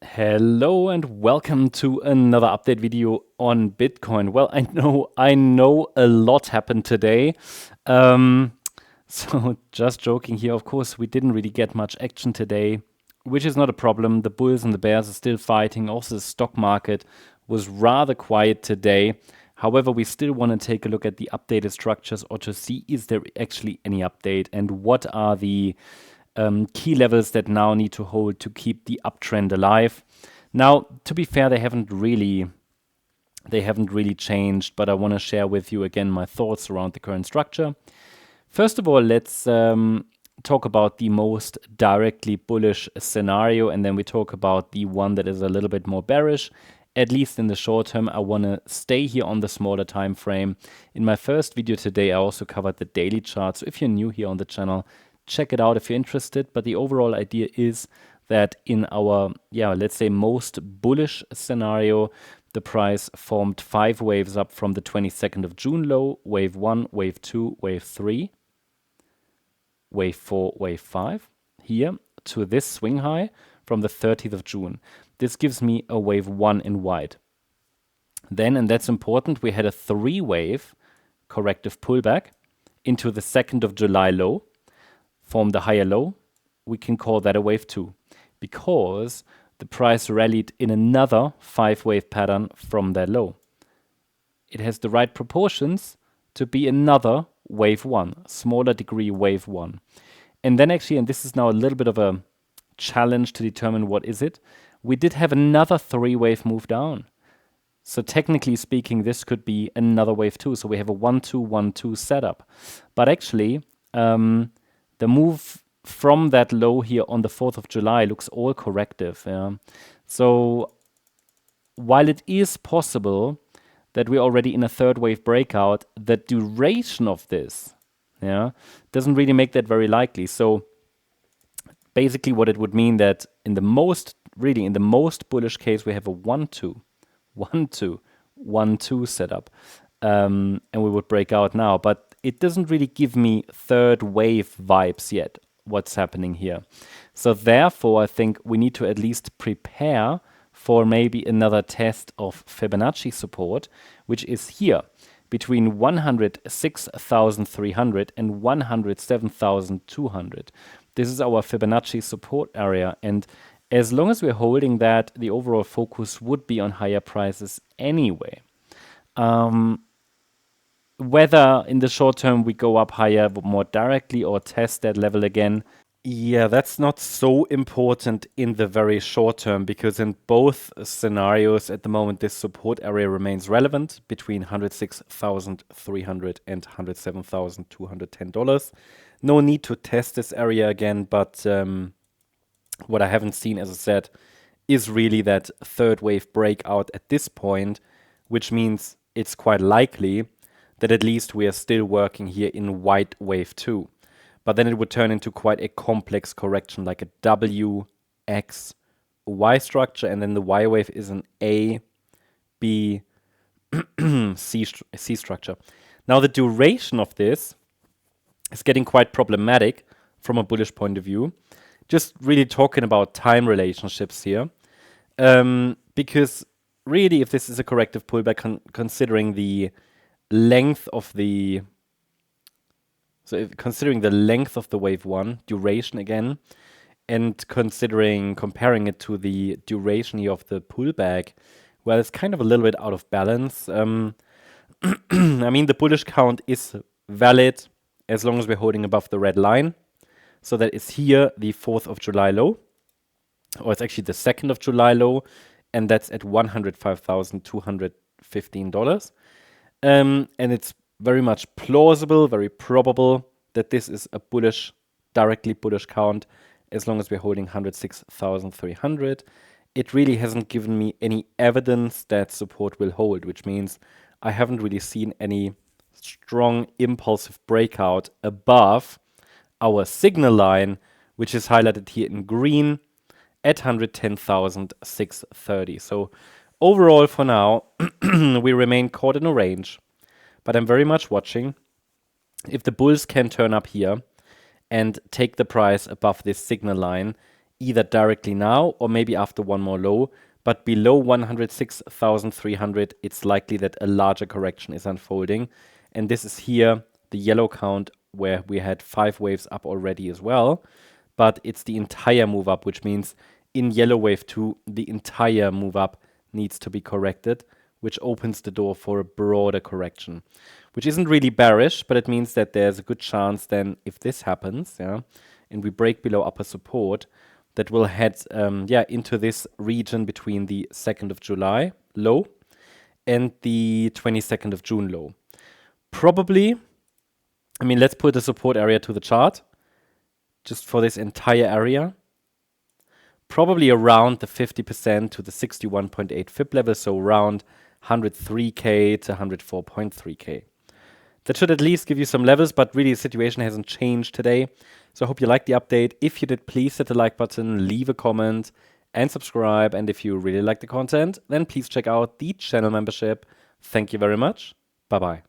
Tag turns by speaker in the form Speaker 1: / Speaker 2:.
Speaker 1: Hello and welcome to another update video on Bitcoin. Well, I know a lot happened today. So just joking here. Of course, we didn't really get much action today, which is not a problem. The bulls and the bears are still fighting. Also, the stock market was rather quiet today. However, we still want to take a look at the updated structures or to see is there actually any update and what are the key levels that now need to hold to keep the uptrend alive. Now, to be fair, they haven't really changed, but I want to share with you again my thoughts around the current structure. First of all, let's talk about the most directly bullish scenario, and then we talk about the one that is a little bit more bearish. At least in the short term, I want to stay here on the smaller time frame. In my first video today, I also covered the daily chart. So if you're new here on the channel, check it out if you're interested. But the overall idea is that in our, let's say most bullish scenario, the price formed 5 waves up from the 22nd of June low, wave 1, wave 2, wave 3, wave 4, wave 5, here to this swing high from the 30th of June. This gives me a wave 1 in white. Then, and that's important, we had a 3-wave corrective pullback into the 2nd of July low, formed a higher low. We can call that a wave 2 because the price rallied in another 5-wave pattern from that low. It has the right proportions to be another wave 1, smaller degree wave 1. And then actually, and this is now a little bit of a challenge to determine what is it, we did have another 3-wave move down. So technically speaking, this could be another wave 2. So we have a 1-2-1-2 setup. But actually, the move from that low here on the 4th of July looks all corrective. Yeah? So while it is possible that we're already in a 3rd wave breakout, the duration of this doesn't really make that very likely. So basically what it would mean that in the most bullish case, we have a 1-2, 1-2, 1-2 setup. And we would break out now. But it doesn't really give me 3rd wave vibes yet, what's happening here. So therefore, I think we need to at least prepare for maybe another test of Fibonacci support, which is here between 106,300 and 107,200. This is our Fibonacci support area. And as long as we're holding that, the overall focus would be on higher prices anyway. Whether in the short term we go up higher more directly or test that level again, that's not so important in the very short term, because in both scenarios at the moment this support area remains relevant between $106,300 and $107,210. No need to test this area again, but what I haven't seen, as I said, is really that 3rd wave breakout at this point, which means it's quite likely that at least we are still working here in white wave 2. But then it would turn into quite a complex correction, like a W, X, Y structure, and then the Y wave is an A, B, C structure. Now the duration of this is getting quite problematic from a bullish point of view. Just really talking about time relationships here. Because really, if this is a corrective pullback, considering the length of the wave 1 duration again, and comparing it to the duration here of the pullback, well, it's kind of a little bit out of balance. I mean, the bullish count is valid as long as we're holding above the red line. So that is here the 4th of July low, or it's actually the 2nd of July low, and that's at $105,215. And it's very much plausible, very probable that this is a directly bullish count as long as we're holding 106,300. It really hasn't given me any evidence that support will hold, which means I haven't really seen any strong impulsive breakout above our signal line, which is highlighted here in green at 110,630. So overall, for now, we remain caught in a range, but I'm very much watching. If the bulls can turn up here and take the price above this signal line, either directly now or maybe after one more low. But below 106,300, it's likely that a larger correction is unfolding. And this is here, the yellow count, where we had 5 waves up already as well. But it's the entire move up, which means in yellow wave 2, the entire move up needs to be corrected, which opens the door for a broader correction, which isn't really bearish, but it means that there's a good chance then if this happens, yeah, and we break below upper support, that we'll head into this region between the 2nd of July low and the 22nd of June low. Probably, I mean, let's put the support area to the chart just for this entire area. Probably around the 50% to the 61.8 FIB level, so around 103K to 104.3K. That should at least give you some levels, but really the situation hasn't changed today. So I hope you liked the update. If you did, please hit the like button, leave a comment, and subscribe. And if you really like the content, then please check out the channel membership. Thank you very much. Bye-bye.